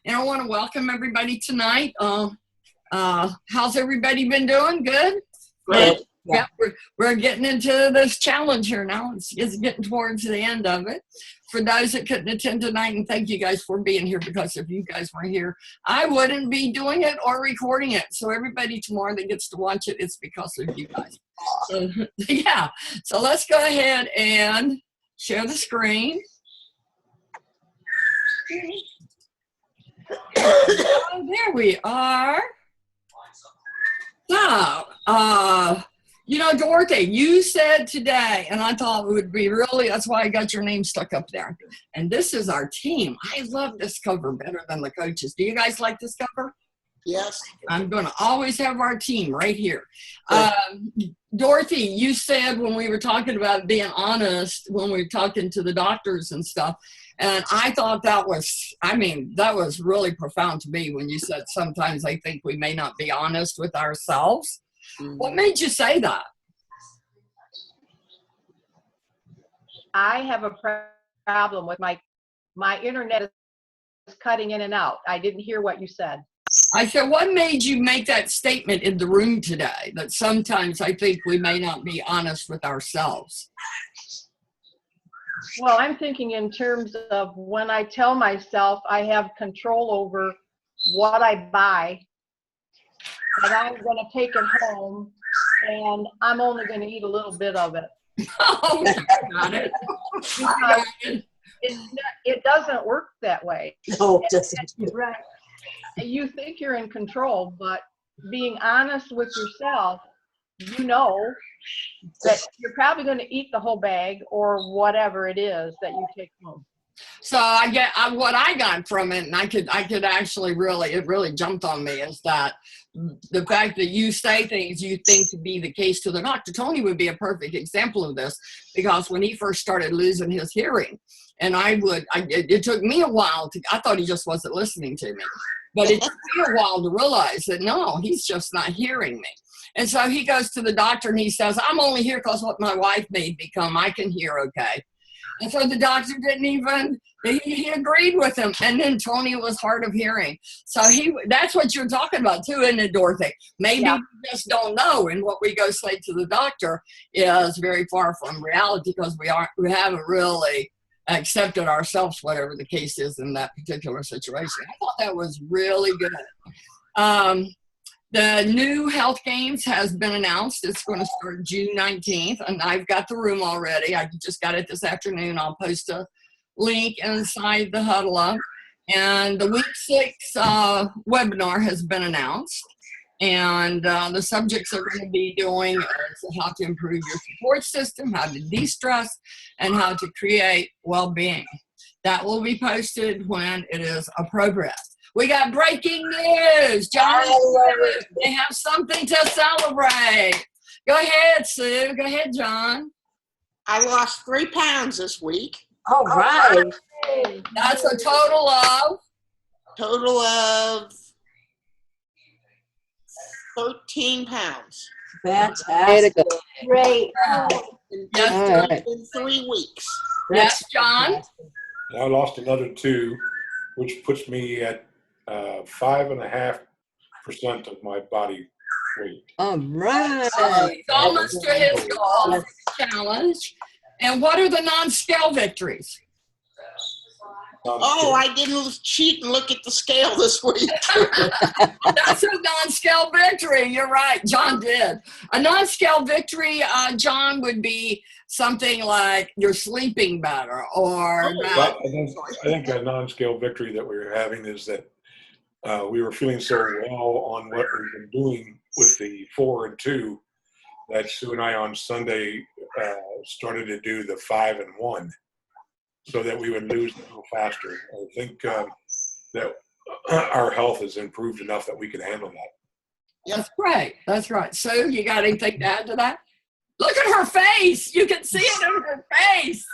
And I want to welcome everybody tonight. How's everybody been doing? Good? Good. Yeah, we're getting into this challenge here now. It's getting towards the end of it. For those that couldn't attend tonight, and thank you guys for being here, because if you guys weren't here, I wouldn't be doing it or recording it. So everybody tomorrow that gets to watch it, it's because of you guys. So yeah, so let's go ahead and share the screen. Oh, there we are. So, you know, Dorothy, you said today, and I thought it would be really, that's why I got your name stuck up there. And this is our team. I love this cover better than the coaches. Do you guys like this cover? Yes. I'm going to always have our team right here. Dorothy, you said when we were talking about being honest, when we were talking to the doctors and stuff, and I thought that was, that was really profound to me when you said sometimes I think we may not be honest with ourselves. Mm-hmm. What made you say that? I have a problem with my internet is cutting in and out. I didn't hear what you said. I said, what made you make that statement in the room today, that sometimes I think we may not be honest with ourselves? Well, I'm thinking in terms of when I tell myself I have control over what I buy, that I'm going to take it home and I'm only going to eat a little bit of it. Oh, got it. Because it doesn't work that way. No, it doesn't. Right. You think you're in control, but being honest with yourself, you know that you're probably going to eat the whole bag or whatever it is that you take home. So what I got from it, and I could actually it really jumped on me, is that the fact that you say things you think to be the case to the doctor. Tony would be a perfect example of this, because when he first started losing his hearing, and it took me a while I thought he just wasn't listening to me, but it took me a while to realize that no, he's just not hearing me. And so he goes to the doctor and he says, I'm only here because what my wife made me come. I can hear okay. And so the doctor didn't even, he agreed with him. And then Tony was hard of hearing. So that's what you're talking about too, isn't it, Dorothy? Maybe we just don't know. And what we go say to the doctor is very far from reality, because we haven't really accepted ourselves, whatever the case is in that particular situation. I thought that was really good. The new health games has been announced. It's going to start June 19th, and I've got the room already. I just got it this afternoon. I'll post a link inside the Huddle Up. And the week 6 webinar has been announced. And the subjects are going to be doing is how to improve your support system, how to de-stress, and how to create well-being. That will be posted when it is appropriate. We got breaking news. John, they have something to celebrate. Go ahead, Sue. Go ahead, John. I lost 3 pounds this week. All right. That's a total of? Total of 13 pounds. Fantastic. Great. In 3 weeks. Yes, John? I lost another 2, which puts me at 5.5% of my body weight. All right. He's almost to his goal challenge. And what are the non-scale victories? Oh, I didn't cheat and look at the scale this week. That's a non-scale victory. You're right. John did. A non-scale victory, John, would be something like you're sleeping better, or I think a non-scale victory that we were having is that we were feeling so well on what we've been doing with the 4 and 2 that Sue and I on Sunday started to do the 5 and 1 so that we would lose a little faster. I think that our health has improved enough that we can handle that. Yep. That's right. That's right. Sue, you got anything to add to that? Look at her face. You can see it in her face.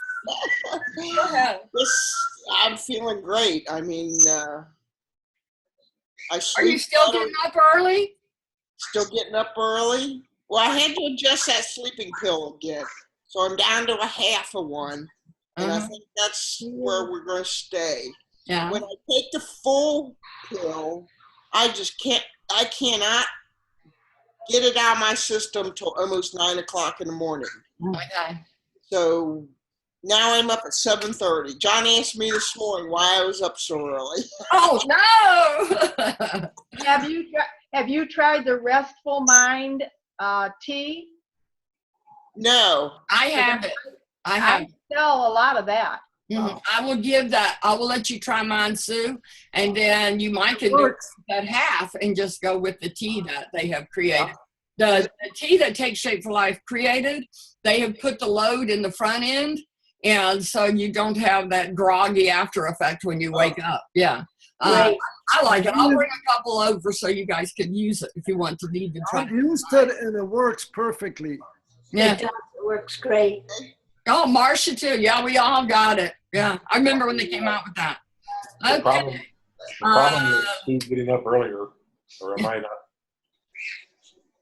Go ahead. I'm feeling great. I mean, Are you still getting up early? Still getting up early. Well, I had to adjust that sleeping pill again. So I'm down to a half of one. And I think that's where we're going to stay. Yeah. When I take the full I cannot get it out of my system till almost 9 o'clock in the morning. Okay. So now I'm up at 7:30. John asked me this morning why I was up so early. Oh, no. Have you tried the Restful Mind tea? No. I have it. I have I sell a lot of that. I will give that. I will let you try mine, Sue, and then you might can do that half and just go with the tea that they have created. The tea that Take Shape for Life created, they have put the load in the front end, and so you don't have that groggy after effect when you wake up. Yeah. Right. I like it. I'll bring a couple over so you guys can use it if you want to need to try. I've used it and it works perfectly. Yeah. It does. It works great. Oh, Marcia too. Yeah, we all got it. Yeah, I remember when they came out with that. The Okay. problem is Sue getting up earlier, or am I not?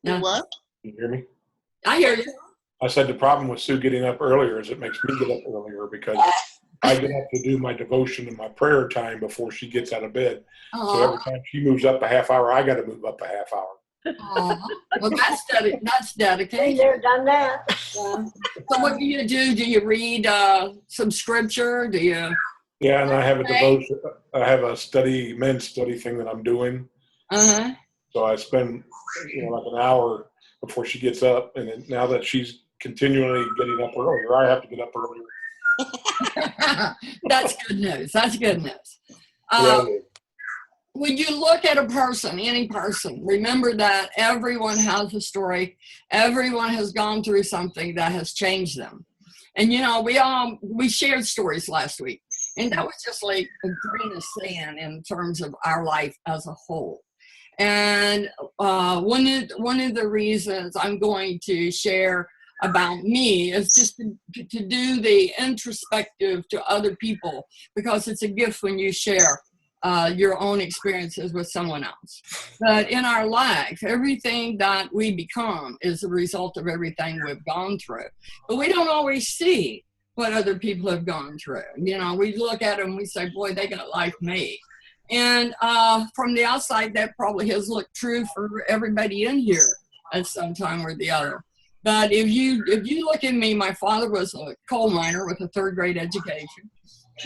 Yeah. What? Can you hear me? I hear you. I said the problem with Sue getting up earlier is it makes me get up earlier because I get up to do my devotion and my prayer time before she gets out of bed. So every time she moves up a half hour, I got to move up a half hour. Well, that's dedication. They're done that. So what do? Do you read some scripture? Do you? Yeah, and I have a devotion. I have a men's study thing that I'm doing. Uh-huh. So I spend like an hour before she gets up, and then now that she's continually getting up earlier, I have to get up earlier. That's good news. That's good news. Yeah. When you look at a person, any person, remember that everyone has a story. Everyone has gone through something that has changed them. And we shared stories last week, and that was just like a grain of sand in terms of our life as a whole. And one of the reasons I'm going to share about me is just to do the introspective to other people, because it's a gift when you share your own experiences with someone else. But in our life, everything that we become is a result of everything we've gone through. But we don't always see what other people have gone through. We look at them and we say, boy, they got like me. And from the outside, that probably has looked true for everybody in here at some time or the other. But if you look at me, my father was a coal miner with a 3rd grade education.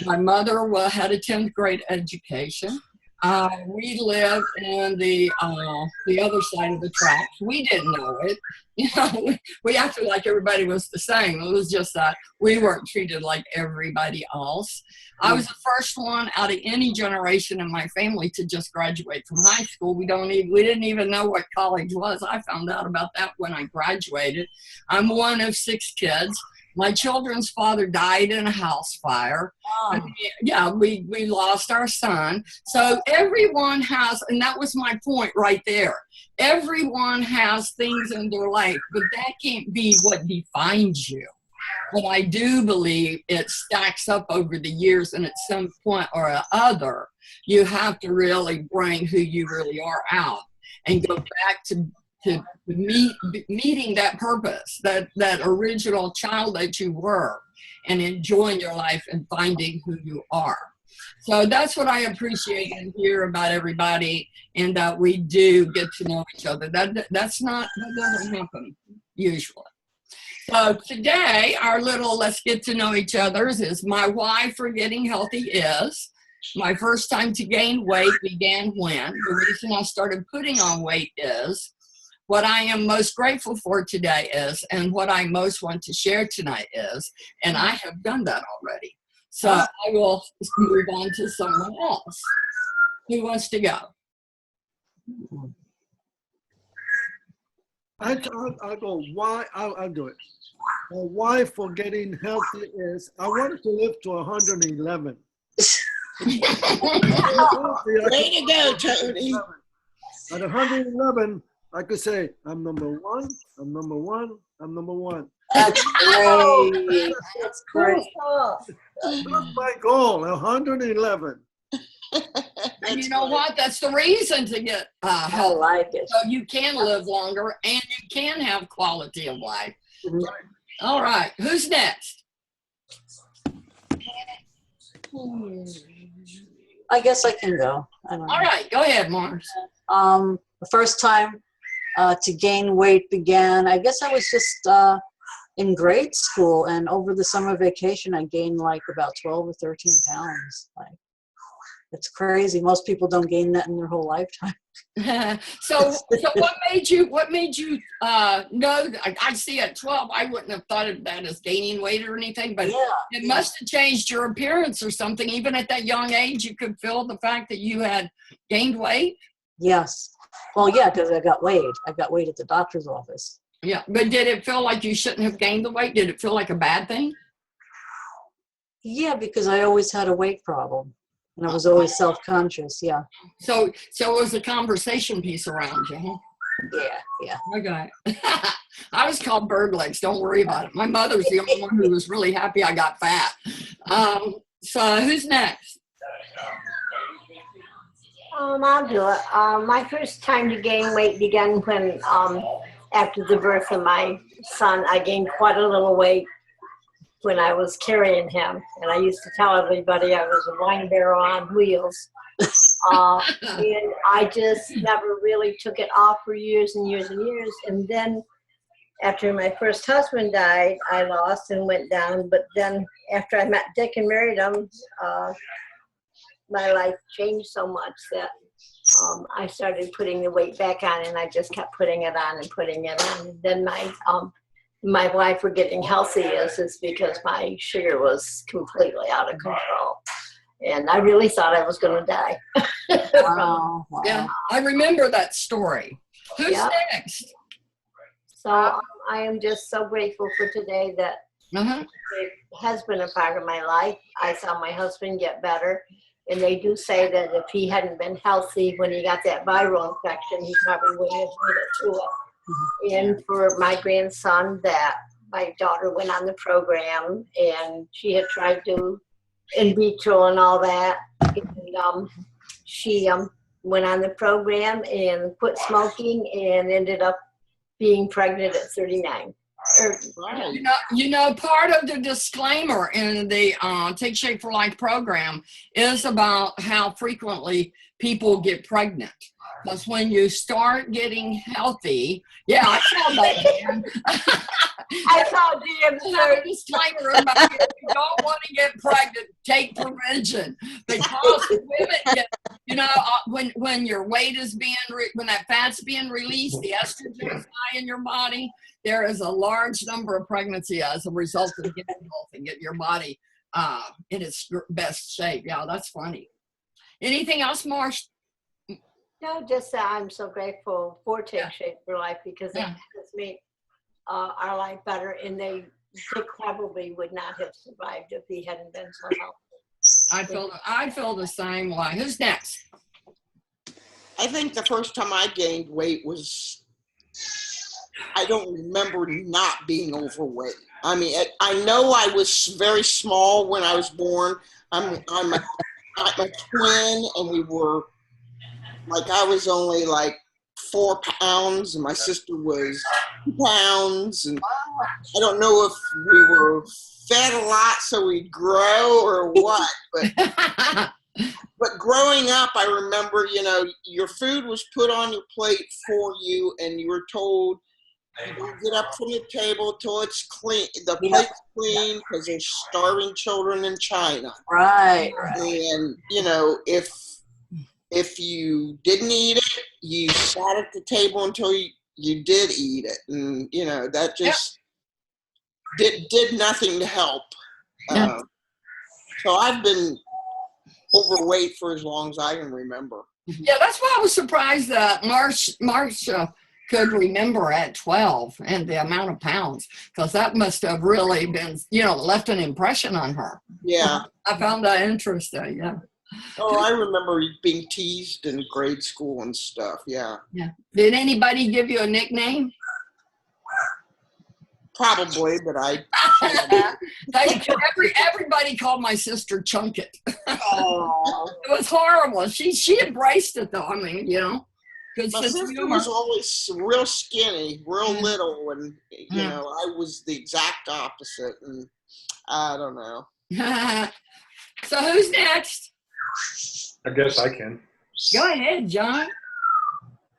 My mother had a 10th grade education. We lived in the other side of the tracks. We didn't know it. We acted like everybody was the same. It was just that we weren't treated like everybody else. I was the first one out of any generation in my family to just graduate from high school. We didn't even know what college was. I found out about that when I graduated. I'm one of 6 kids. My children's father died in a house fire. Oh. Yeah, we lost our son. So everyone has, and that was my point right there. Everyone has things in their life, but that can't be what defines you. But I do believe it stacks up over the years, and at some point or other, you have to really bring who you really are out and go back to meeting that purpose, that original child that you were, and enjoying your life and finding who you are. So that's what I appreciate and hear about everybody, and that we do get to know each other. That doesn't happen usually. So today, our little let's get to know each other is my why for getting healthy is. My first time to gain weight began when. The reason I started putting on weight is. What I am most grateful for today is, and what I most want to share tonight is, and I have done that already. So I will move on to someone else. Who wants to go? I'll go. Why? I'll do it. Why for getting healthy is I wanted to live to 111. Way to go, Tony. At 111, I could say, I'm number one, I'm number one, I'm number one. That's great. That's great. That's my goal, 111. And you know what? That's the reason to get I healthy. like it. So you can live longer and you can have quality of life. Mhm. All right. Who's next? I guess I can go. I don't know. All right. Go ahead, Mars. The first time to gain weight began, I guess I was just in grade school, and over the summer vacation, I gained like about 12 or 13 pounds. Like, it's crazy. Most people don't gain that in their whole lifetime. So what made you know that? I see at 12, I wouldn't have thought of that as gaining weight or anything, but Yeah. it must have changed your appearance or something. Even at that young age, you could feel the fact that you had gained weight. Yes. Well, yeah, because I got weighed. I got weighed at the doctor's office. Yeah, but did it feel like you shouldn't have gained the weight? Did it feel like a bad thing? Yeah, because I always had a weight problem, and I was always self-conscious. Yeah. So it was a conversation piece around you, huh? Yeah. Okay. I was called bird legs. Don't worry about it. My mother's the only one who was really happy I got fat. So who's next? I'll do it. My first time to gain weight began when, after the birth of my son, I gained quite a little weight when I was carrying him. And I used to tell everybody I was a wine barrel on wheels. And I just never really took it off for years and years and years. And then after my first husband died, I lost and went down. But then after I met Dick and married him, my life changed so much that I started putting the weight back on, and I just kept putting it on and putting it on. And then my wife for getting healthy is because my sugar was completely out of control. And I really thought I was going to die. Wow. Yeah, I remember that story. Who's Yeah. next? So I am just so grateful for today that Uh-huh. it has been a part of my life. I saw my husband get better. And they do say that if he hadn't been healthy when he got that viral infection, he probably wouldn't have made it through it. And for my grandson, that my daughter went on the program, and she had tried to in vitro and all that. And she went on the program and quit smoking and ended up being pregnant at 39. Right. You know, part of the disclaimer in the Take Shape for Life program is about how frequently people get pregnant. Because when you start getting healthy, yeah, I saw that, man. I saw DM Have a disclaimer about if you don't want to get pregnant, take prevention. Because women get, when your weight is being, when that fat's being released, the estrogen is high in your body, there is a large number of pregnancy as a result of getting healthy, getting your body in its best shape. Yeah, that's funny. Anything else, Marsh? No, just I'm so grateful for Take Shape for Life because it has made our life better, and Dick probably would not have survived if he hadn't been so healthy. I feel the same way. Who's next? I think the first time I gained weight was, I don't remember not being overweight. I mean, I know I was very small when I was born. I'm a twin, and we were, like, I was only like 4 pounds, and my sister was 2 pounds, and I don't know if we were fed a lot so we'd grow or what, but growing up, I remember, your food was put on your plate for you, and you were told, you don't get up from the table till it's clean, the plate's clean, because there's starving children in China. Right. And, if you didn't eat it, you sat at the table until you did eat it. And, that just did nothing to help. So I've been overweight for as long as I can remember. Yeah, that's why I was surprised that Marcia could remember at 12 and the amount of pounds, because that must have really been, left an impression on her. Yeah. I found that interesting, yeah. Oh, I remember being teased in grade school and stuff, yeah. Yeah. Did anybody give you a nickname? Probably, but Everybody called my sister Chunket. Oh. It was horrible. She embraced it though. I mean, good my sense of sister humor. was always real skinny, real little, and I was the exact opposite, and I don't know. So who's next? I guess I can. Go ahead, John.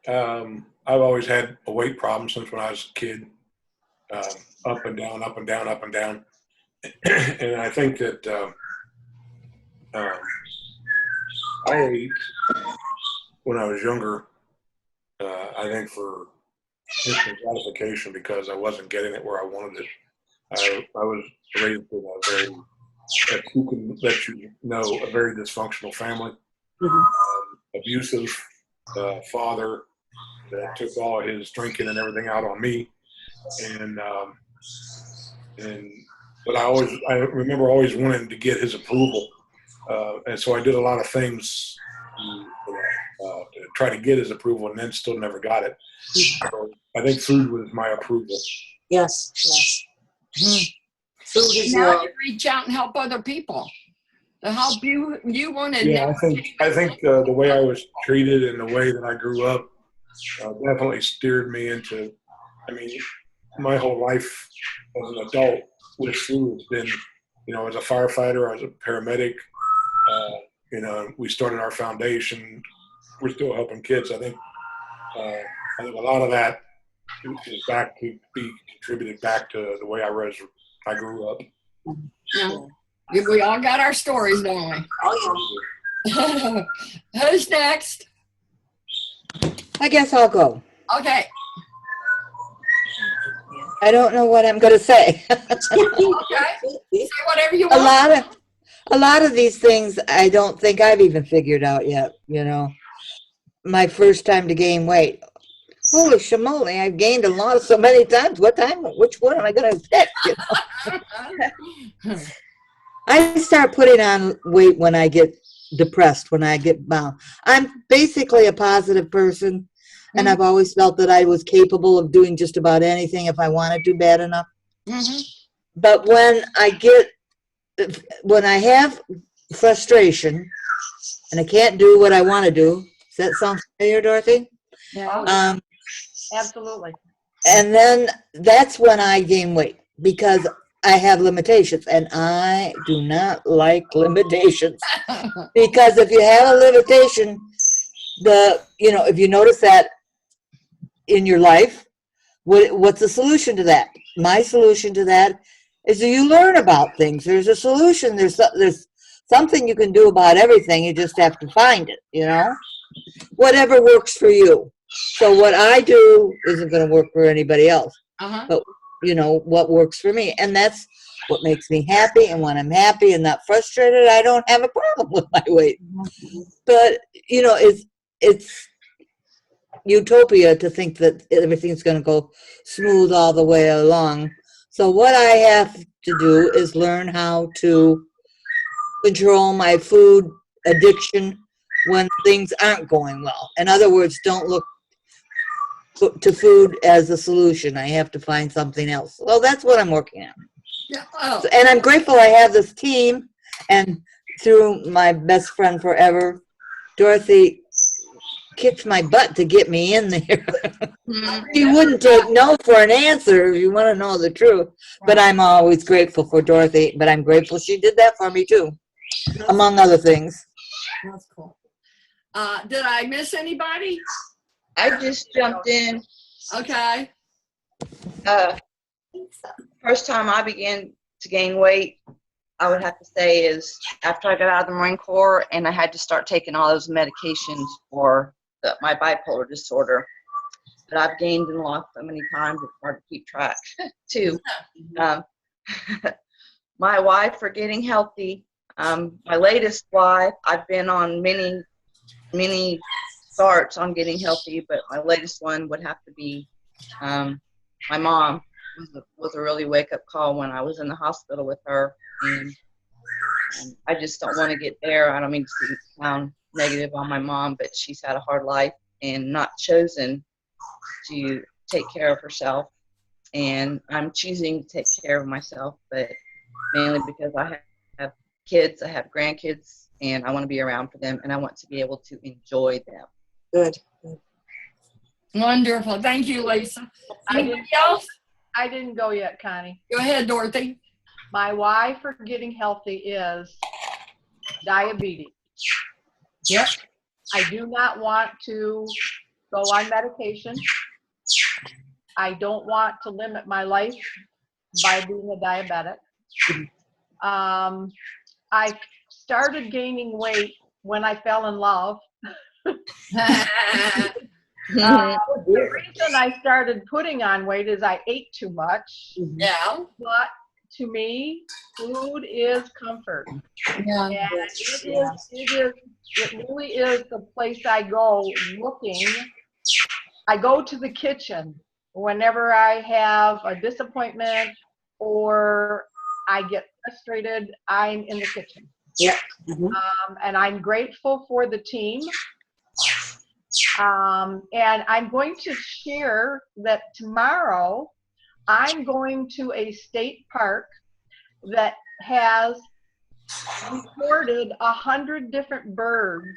I've always had a weight problem since when I was a kid. Up and down, up and down, up and down. And I think that I ate when I was younger, I think for instant gratification because I wasn't getting it where I wanted it. I was raised in a very, if you can let you know, a very dysfunctional family. Abusive father that took all his drinking and everything out on me. But I remember always wanting to get his approval. And so I did a lot of things to try to get his approval and then still never got it. So I think food was my approval. Yes. Food is Now love. you reach out and help other people. To help you wanted. Yeah, I think the way I was treated and the way that I grew up definitely steered me into, I mean, my whole life as an adult with food has been, as a firefighter, as a paramedic, we started our foundation. We're still helping kids. I think a lot of that is back to be contributed back to the way I grew up. Yeah. We all got our stories, don't we? Oh, yeah. Who's next? I guess I'll go. Okay. I don't know what I'm going to say. Okay. Say whatever you want. A lot of these things I don't think I've even figured out yet, My first time to gain weight. Holy shamoly, I've gained a lot so many times. Which one am I going to pick? I start putting on weight when I get depressed, when I get bound. I'm basically a positive person, and I've always felt that I was capable of doing just about anything if I wanted to bad enough. Mm-hmm. But when I have frustration and I can't do what I want to do, does that sound familiar, Dorothy? Yeah. Absolutely. And then that's when I gain weight because I have limitations, and I do not like limitations. Because if you have a limitation, if you notice that in your life, what's the solution to that? My solution to that is that you learn about things. There's a solution. There's something you can do about everything. You just have to find it, whatever works for you. So what I do isn't going to work for anybody else. But what works for me. And that's what makes me happy. And when I'm happy and not frustrated, I don't have a problem with my weight. But, it's utopia to think that everything's going to go smooth all the way along. So what I have to do is learn how to control my food addiction when things aren't going well. In other words, don't look to food as a solution. I have to find something else. Well, that's what I'm working on. Yeah. Oh. And I'm grateful I have this team, and through my best friend forever, Dorothy kicked my butt to get me in there. She wouldn't take no for an answer if you want to know the truth. But I'm always grateful for Dorothy, but I'm grateful she did that for me too, among other things. That's cool. Did I miss anybody? I just jumped in. Okay. First time I began to gain weight, I would have to say, is after I got out of the Marine Corps and I had to start taking all those medications for my bipolar disorder. But I've gained and lost so many times, it's hard to keep track too. My wife for getting healthy. My latest wife, I've been on many starts on getting healthy, but my latest one would have to be my mom. Was a really wake-up call when I was in the hospital with her, and I just don't want to get there. I don't mean to sound negative on my mom, but she's had a hard life and not chosen to take care of herself, and I'm choosing to take care of myself, but mainly because I have kids, I have grandkids, and I want to be around for them, and I want to be able to enjoy them. Good. Wonderful. Thank you, Lisa. Anybody else? I didn't go yet, Connie. Go ahead, Dorothy. My why for getting healthy is diabetes. Yep. I do not want to go on medication. I don't want to limit my life by being a diabetic. I started gaining weight when I fell in love. The reason I started putting on weight is I ate too much. Yeah. But to me, food is comfort. Yeah. And it really is the place I go looking. I go to the kitchen whenever I have a disappointment or I get frustrated, I'm in the kitchen. Yeah. And I'm grateful for the team. And I'm going to share that tomorrow I'm going to a state park that has recorded 100 different birds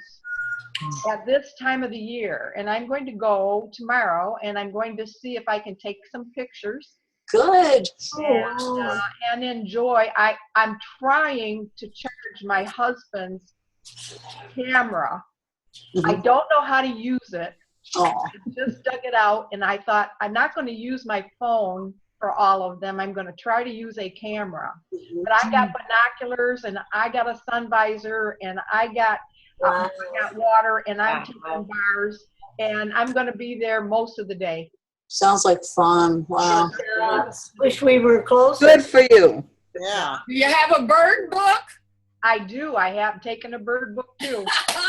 at this time of the year. And I'm going to go tomorrow and I'm going to see if I can take some pictures. Good. And enjoy. I'm trying to charge my husband's camera. I don't know how to use it. Oh. I just dug it out and I thought I'm not going to use my phone for all of them. I'm going to try to use a camera. But I got binoculars and I got a sun visor and I got water and I'm taking bars and I'm going to be there most of the day. Sounds like fun. Wow. Wish we were closer. Good for you. Yeah. Do you have a bird book? I do. I have taken a bird book too.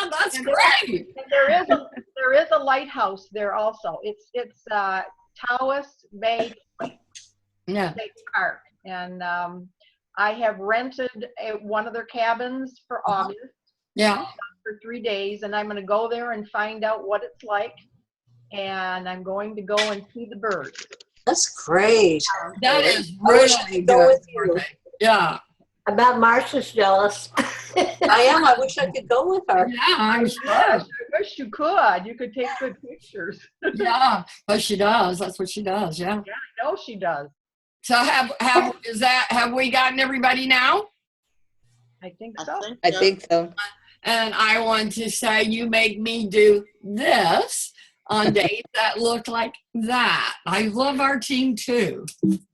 That's And great. there is a lighthouse there also. It's Taos Bay Yeah. State Park, and I have rented one of their cabins for August Yeah. for 3 days, and I'm going to go there and find out what it's like, and I'm going to go and see the birds. That's great. That is I wish I really could go good. with you. Yeah. I bet Marcia's jealous. I am. I wish I could go with her. Yeah, I'm sure. Yes, I wish you could. You could take good pictures. Yeah, but she does. That's what she does. Yeah. I know she does. So have we gotten everybody now? I think so. I think so. And I want to say you make me do this on days that look like that. I love our team too.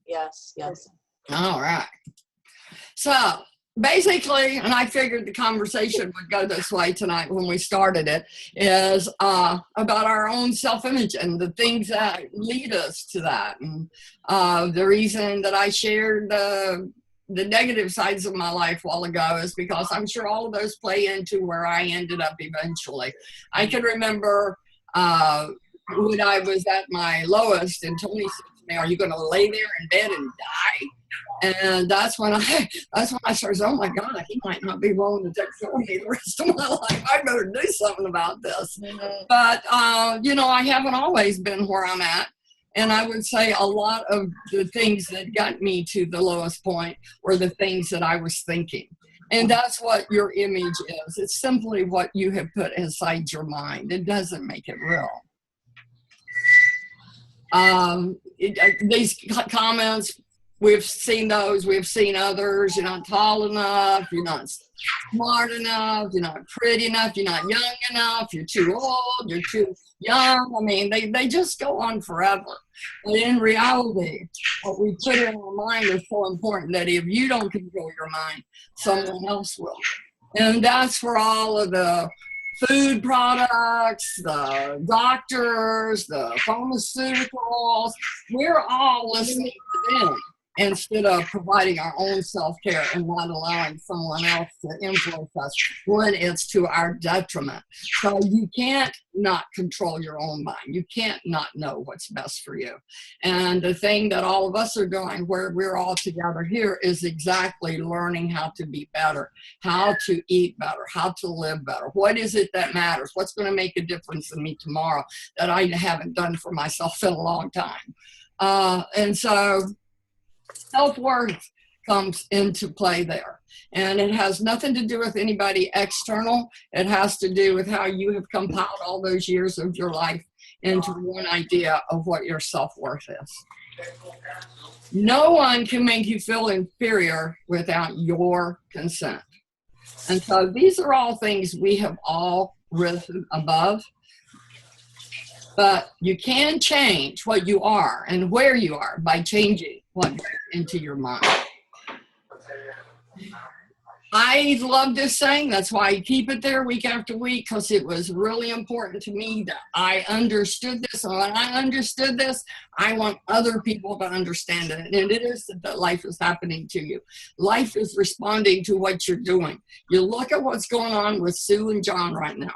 Yes, yes. All right. So basically, and I figured the conversation would go this way tonight when we started it, is about our own self-image and the things that lead us to that. And the reason that I shared the negative sides of my life a while ago is because I'm sure all of those play into where I ended up eventually. I can remember when I was at my lowest and Tony said to me, "Are you going to lay there in bed and die?" And that's when I started saying, "Oh my God, he might not be willing to take care of me the rest of my life. I better do something about this." But I haven't always been where I'm at. And I would say a lot of the things that got me to the lowest point were the things that I was thinking. And that's what your image is. It's simply what you have put inside your mind. It doesn't make it real. These comments, we've seen those, we've seen others. You're not tall enough, you're not smart enough, you're not pretty enough, you're not young enough, you're too old, you're too young. I mean, they just go on forever. But in reality, what we put in our mind is so important that if you don't control your mind, someone else will. And that's for all of the food products, the doctors, the pharmaceuticals. We're all listening to them instead of providing our own self-care and not allowing someone else to influence us when it's to our detriment. So you can't not control your own mind. You can't not know what's best for you. And the thing that all of us are doing where we're all together here is exactly learning how to be better, how to eat better, how to live better. What is it that matters? What's going to make a difference in me tomorrow that I haven't done for myself in a long time? And so self-worth comes into play there. And it has nothing to do with anybody external. It has to do with how you have compiled all those years of your life into one idea of what your self-worth is. No one can make you feel inferior without your consent. And so these are all things we have all risen above. But you can change what you are and where you are by changing what goes into your mind. I love this saying. That's why I keep it there week after week, because it was really important to me that I understood this. And when I understood this, I want other people to understand it. And it is that life is happening to you. Life is responding to what you're doing. You look at what's going on with Sue and John right now.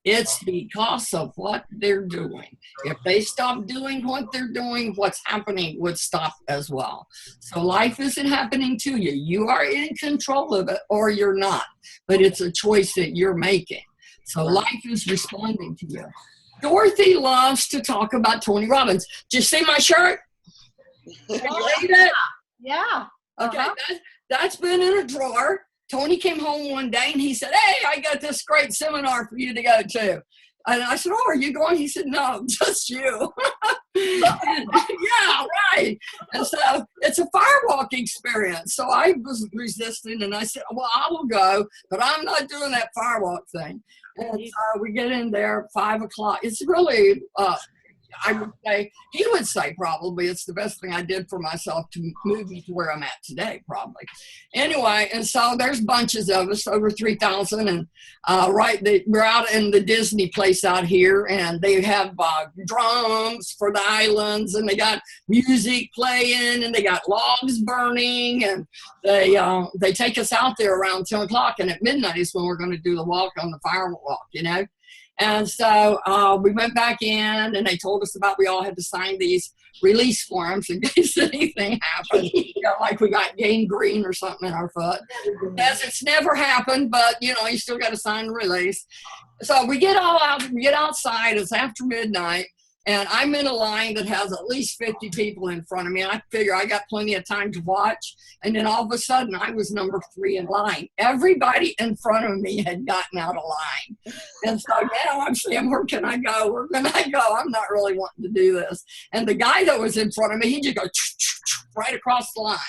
It's because of what they're doing. If they stop doing what they're doing, what's happening would stop as well. So life isn't happening to you. You are in control of it or you're not. But it's a choice that you're making. So life is responding to you. Dorothy loves to talk about Tony Robbins. Did you see my shirt? Have you read it? Yeah. Okay, that's been in a drawer. Tony came home one day and he said, "Hey, I got this great seminar for you to go to." And I said, "Oh, are you going?" He said, "No, just you." Yeah, right. And so it's a firewalk experience. So I was resisting and I said, "Well, I will go, but I'm not doing that firewalk thing." And so we get in there at 5 o'clock. It's really, I would say, he would say probably it's the best thing I did for myself to move me to where I'm at today, probably. Anyway, and so there's bunches of us, over 3,000, and we're out in the Disney place out here, and they have drums for the islands, and they got music playing, and they got logs burning, and they take us out there around 10 o'clock, and at midnight is when we're going to do the walk on the fire walk, you know. And so we went back in and they told us about we all had to sign these release forms in case anything happened. You know, like we got gangrene or something in our foot. Yes, it's never happened, but you know, you still got to sign the release. So we get all out, we get outside, it's after midnight, and I'm in a line that has at least 50 people in front of me. And I figure I got plenty of time to watch. And then all of a sudden I was number 3 in line. Everybody in front of me had gotten out of line. And so now I'm saying, where can I go? Where can I go? I'm not really wanting to do this. And the guy that was in front of me, he just goes right across the line.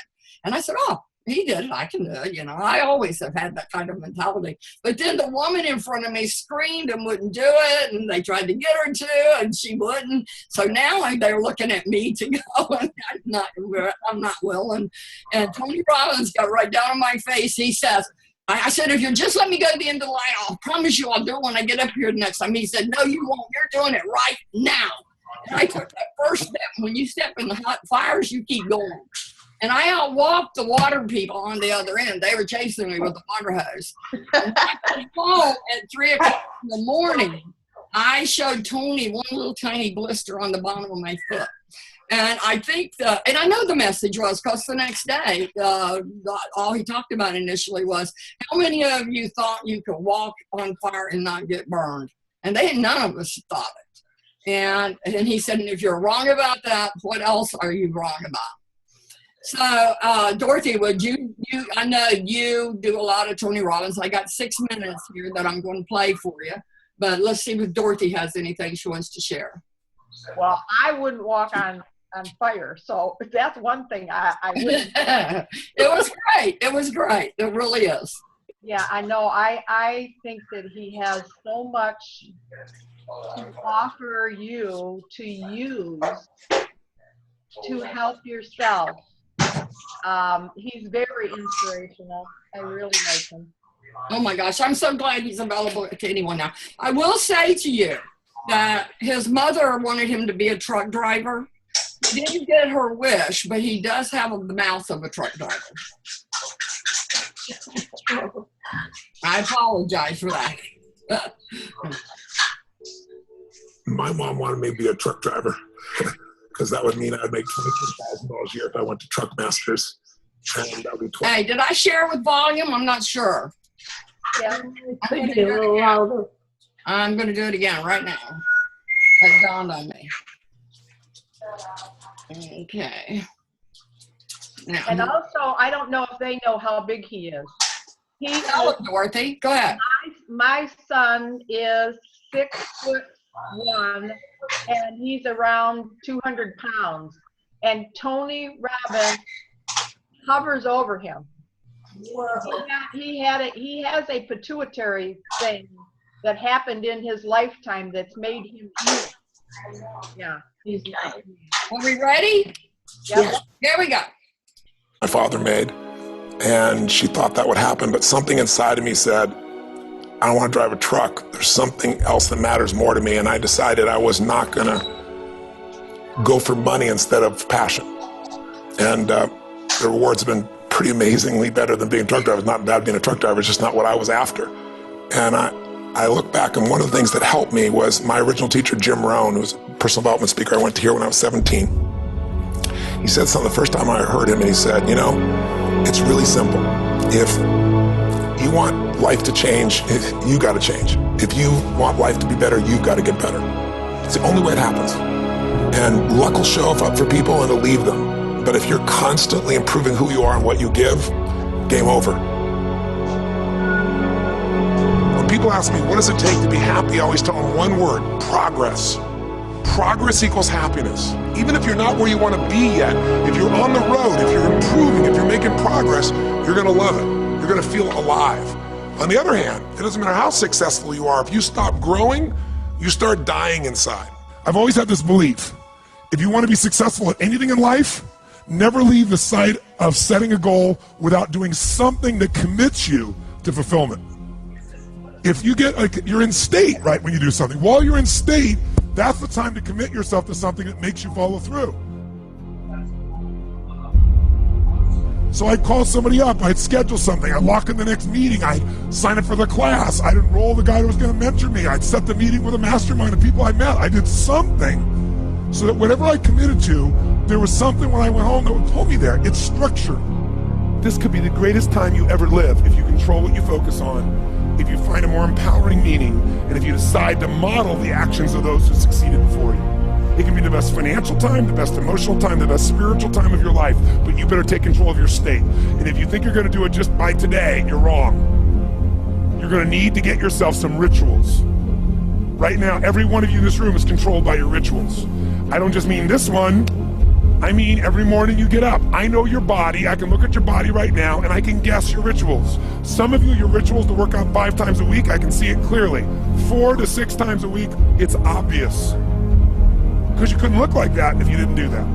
And I said, "Oh, he did it. I can do it." You know, I always have had that kind of mentality. But then the woman in front of me screamed and wouldn't do it. And they tried to get her to, and she wouldn't. So now they're looking at me to go, and I'm not willing. And Tony Robbins got right down on my face. He says, I said, "If you just let me go to the end of the line, I'll promise you I'll do it when I get up here next time." He said, "No, you won't. You're doing it right now." And I took that first step. When you step in the hot fires, you keep going. And I outwalked the water people on the other end. They were chasing me with the water hose. And I got home at 3 o'clock in the morning. I showed Tony one little tiny blister on the bottom of my foot. And I think and I know the message was, because the next day, all he talked about initially was, how many of you thought you could walk on fire and not get burned? And none of us thought it. And he said, "And if you're wrong about that, what else are you wrong about?" So, Dorothy, would you, I know you do a lot of Tony Robbins. I got 6 minutes here that I'm going to play for you, but let's see if Dorothy has anything she wants to share. Well, I wouldn't walk on fire. So that's one thing I wouldn't. It was great. It was great. It really is. Yeah, I know. I think that he has so much to offer you to use to help yourself. He's very inspirational. I really like him. Oh my gosh, I'm so glad he's available to anyone now. I will say to you that his mother wanted him to be a truck driver. He didn't get her wish, but he does have the mouth of a truck driver. I apologize for that. My mom wanted me to be a truck driver because that would mean I'd make $22,000 a year if I went to Truck Masters. And that would be Hey, did I share with volume? I'm not sure. Yeah. I'm going to do it again right now. That dawned on me. Okay. Now, And also, I don't know if they know how big he is. tell it, Dorothy. Go ahead. My son is 6'1", and he's around 200 pounds. And Tony Robbins hovers over him. He has a pituitary thing that happened in his lifetime that's made him evil. Yeah. Are we ready? Yep. Here we go. My father made, and she thought that would happen, but something inside of me said, I don't want to drive a truck. There's something else that matters more to me, and I decided I was not gonna go for money instead of passion. And the rewards have been pretty amazingly better than being a truck driver. It's not bad being a truck driver, it's just not what I was after. And I look back, and one of the things that helped me was my original teacher, Jim Rohn, who was a personal development speaker I went to hear when I was 17. He said something the first time I heard him, and he said, you know, it's really simple. If you want life to change, you got to change. If you want life to be better, you've got to get better. It's the only way it happens. And luck will show up for people and it'll leave them. But if you're constantly improving who you are and what you give, game over. When people ask me, what does it take to be happy? I always tell them one word: progress. Progress equals happiness. Even if you're not where you want to be yet, if you're on the road, if you're improving, if you're making progress, you're going to love it. You're going to feel alive. On the other hand, it doesn't matter how successful you are. If you stop growing, you start dying inside. I've always had this belief: if you want to be successful at anything in life, never leave the sight of setting a goal without doing something that commits you to fulfillment. If you get, you're in state, right, when you do something. While you're in state, that's the time to commit yourself to something that makes you follow through. So I'd call somebody up, I'd schedule something, I'd lock in the next meeting, I'd sign up for the class, I'd enroll the guy who was going to mentor me, I'd set the meeting with a mastermind of people I met. I did something so that whatever I committed to, there was something when I went home that would pull me there. It's structure. This could be the greatest time you ever live if you control what you focus on, if you find a more empowering meaning, and if you decide to model the actions of those who succeeded before you. It can be the best financial time, the best emotional time, the best spiritual time of your life, but you better take control of your state. And if you think you're going to do it just by today, you're wrong. You're going to need to get yourself some rituals. Right now, every one of you in this room is controlled by your rituals. I don't just mean this one. I mean every morning you get up. I know your body. I can look at your body right now, and I can guess your rituals. Some of you, your rituals to work out 5 times a week, I can see it clearly. 4 to 6 times a week, it's obvious. Because you couldn't look like that if you didn't do that.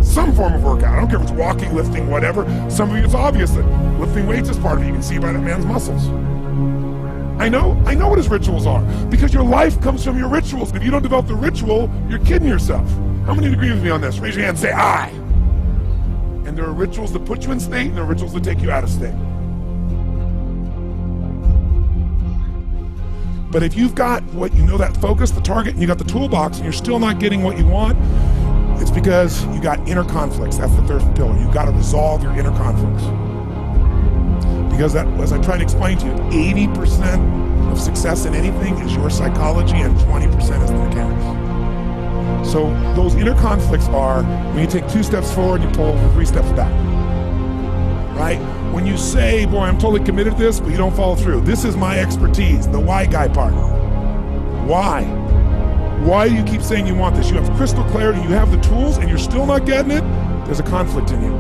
Some form of workout. I don't care if it's walking, lifting, whatever. Some of you, it's obvious that lifting weights is part of it. You can see by that man's muscles. I know what his rituals are. Because your life comes from your rituals. If you don't develop the ritual, you're kidding yourself. How many agree with me on this? Raise your hand and say, I. And there are rituals that put you in state, and there are rituals that take you out of state. But if you've got what you know, that focus, the target, and you got the toolbox, and you're still not getting what you want, it's because you got inner conflicts. That's the third pillar. You've got to resolve your inner conflicts. Because that, as I tried to explain to you, 80% of success in anything is your psychology, and 20% is the mechanics. So those inner conflicts are when you take 2 steps forward, you pull 3 steps back. Right? When you say, boy, I'm totally committed to this, but you don't follow through. This is my expertise, the why guy part. Why? Why do you keep saying you want this? You have crystal clarity, you have the tools, and you're still not getting it? There's a conflict in you.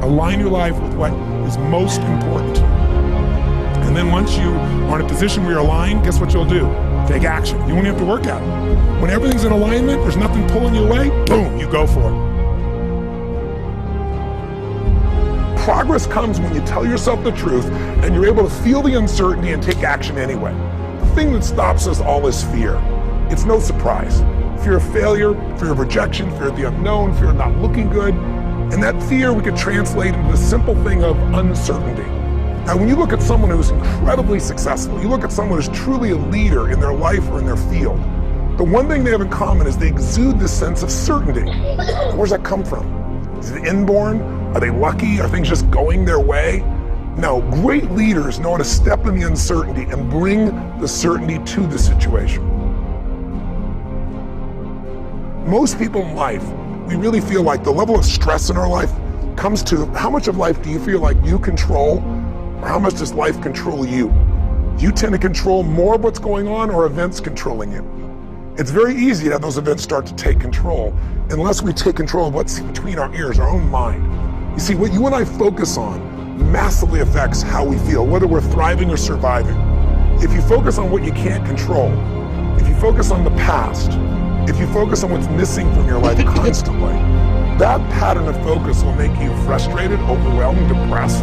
Align your life with what is most important. And then once you are in a position where you're aligned, guess what you'll do? Take action. You won't have to work at it. When everything's in alignment, there's nothing pulling you away, boom, you go for it. Progress comes when you tell yourself the truth and you're able to feel the uncertainty and take action anyway. The thing that stops us all is fear. It's no surprise. Fear of failure, fear of rejection, fear of the unknown, fear of not looking good. And that fear we could translate into the simple thing of uncertainty. Now, when you look at someone who's incredibly successful, you look at someone who's truly a leader in their life or in their field, the one thing they have in common is they exude this sense of certainty. Where's that come from? Is it inborn? Are they lucky? Are things just going their way? No, great leaders know how to step in the uncertainty and bring the certainty to the situation. Most people in life, we really feel like the level of stress in our life comes to how much of life do you feel like you control, or how much does life control you? Do you tend to control more of what's going on, or events controlling you? It's very easy to have those events start to take control unless we take control of what's between our ears, our own mind. You see, what you and I focus on massively affects how we feel, whether we're thriving or surviving. If you focus on what you can't control, if you focus on the past, If you focus on what's missing from your life constantly, that pattern of focus will make you frustrated, overwhelmed, depressed.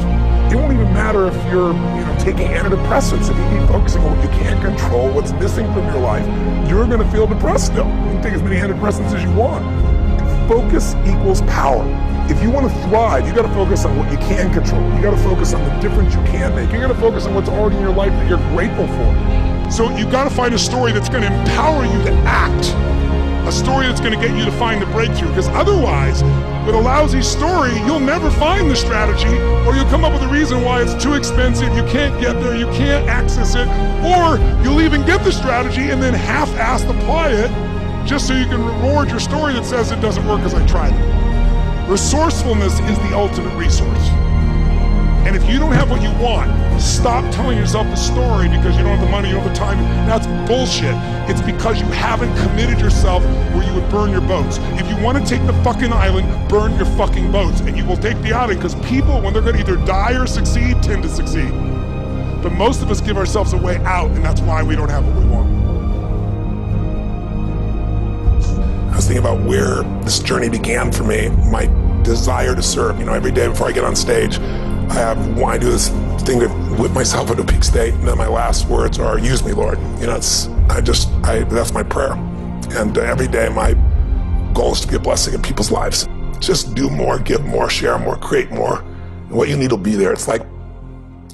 It won't even matter if you're taking antidepressants. If you keep focusing on what you can't control, what's missing from your life, you're going to feel depressed still. You can take as many antidepressants as you want. Focus equals power. If you want to thrive, you got to focus on what you can control. You got to focus on the difference you can make. You got to focus on what's already in your life that you're grateful for. So you got to find a story that's going to empower you to act. A story that's going to get you to find the breakthrough. Because otherwise, with a lousy story, you'll never find the strategy, or you'll come up with a reason why it's too expensive, you can't get there, you can't access it, or you'll even get the strategy and then half-assed apply it just so you can reward your story that says it doesn't work because I tried it. Resourcefulness is the ultimate resource. And if you don't have what you want, stop telling yourself the story because you don't have the money, you don't have the time. That's bullshit. It's because you haven't committed yourself where you would burn your boats. If you want to take the fucking island, burn your fucking boats. And you will take the island because people, when they're going to either die or succeed, tend to succeed. But most of us give ourselves a way out, and that's why we don't have what we want. I was thinking about where this journey began for me, my desire to serve. Every day before I get on stage, I do this thing to whip myself into a peak state, and then my last words are, use me, Lord. That's my prayer. And every day my goal is to be a blessing in people's lives. Just do more, give more, share more, create more. And what you need will be there. It's like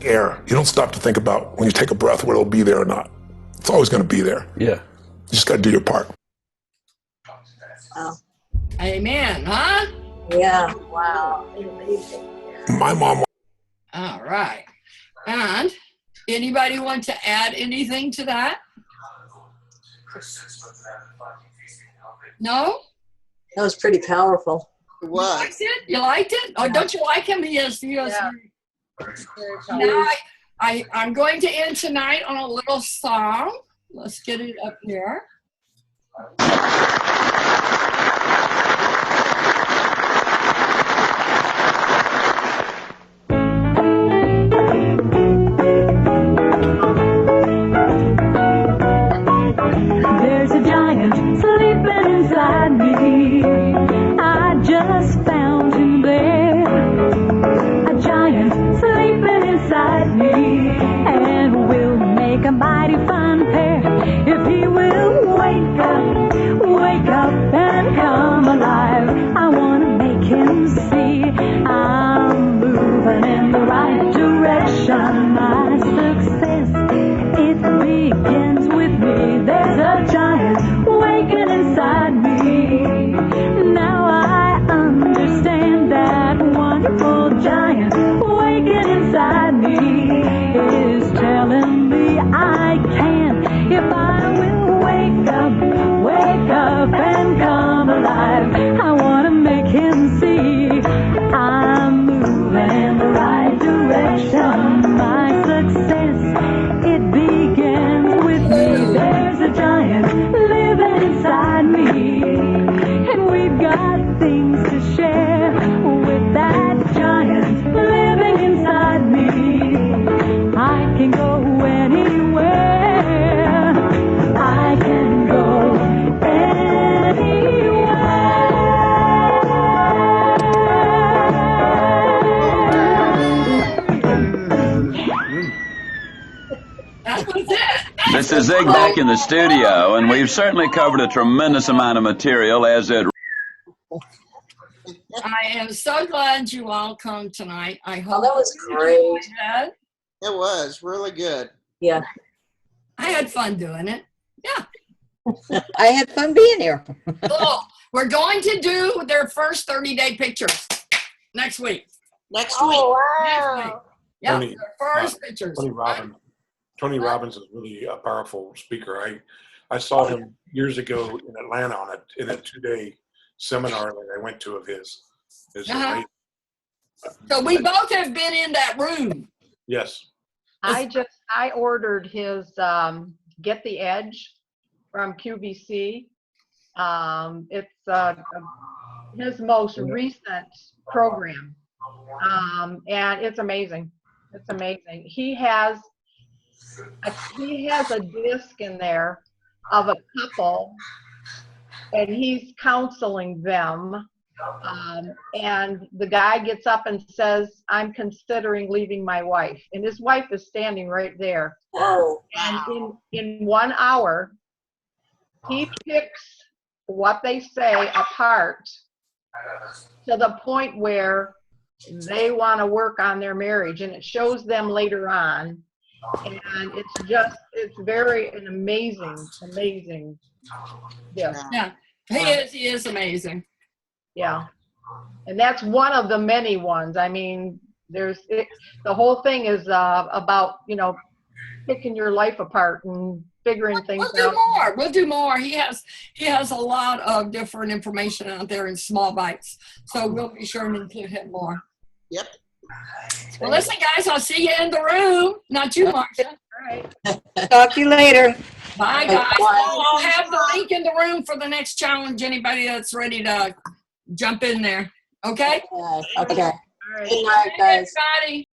air. You don't stop to think about when you take a breath whether it'll be there or not. It's always going to be there. Yeah. You just got to do your part. Wow. Amen, huh? Yeah. Wow. Amazing. My mom. All right. And anybody want to add anything to that? No? That was pretty powerful. It You was. liked it? You liked it? Oh, don't you like him? Yes. Yeah. Now I'm going to end tonight on a little song. Let's get it up here. There's a giant sleeping inside me. I just found him there. A giant sleeping inside me, and we'll make a mighty fine pair if he will wake up and come alive. I wanna make him see I'm moving in the right direction. My success, it begins with me. There's a giant waking inside me. Now I understand that wonderful giant waking inside me is telling me I can if I will wake up and come alive. I want to make him see I'm moving in the right direction. My success, it begins with me. There's a giant living inside me, and we've got things to share with that giant living inside me. I can go anywhere. I can go That was it. This is Zig back in the studio, and we've certainly covered a tremendous amount of material as it. I am so glad you all come tonight. I hope Oh, that was you great. enjoyed it. It was really good. Yeah. I had fun doing it. Yeah. I had fun being here. So we're going to do their first 30-day pictures next week. Next week. Oh, Next week. wow. Yeah, Tony, their first pictures. Tony Robbins is really a powerful speaker. I saw him years ago in Atlanta in a 2-day seminar that I went to of his. Uh-huh. So we both have been in that room. Yes. I ordered his Get the Edge from QVC. It's his most recent program, and it's amazing. It's amazing. He has a disc in there of a couple and he's counseling them. And the guy gets up and says, I'm considering leaving my wife. And his wife is standing right there. And in 1 hour, he picks what they say apart to the point where they want to work on their marriage. And it shows them later on. And it's very an amazing gift. Yeah, he is amazing. Yeah. And that's one of the many ones. I mean, the whole thing is about, picking your life apart and figuring things out. We'll do more. He has a lot of different information out there in small bites. So we'll be sure to include him more. Yep. Well, listen, guys, I'll see you in the room. Not you, Marcia. All right. Talk to you later. Bye, guys. I'll have the link in the room for the next challenge. Anybody that's ready to jump in there. Okay? Okay. All right. Good night, guys. Everybody.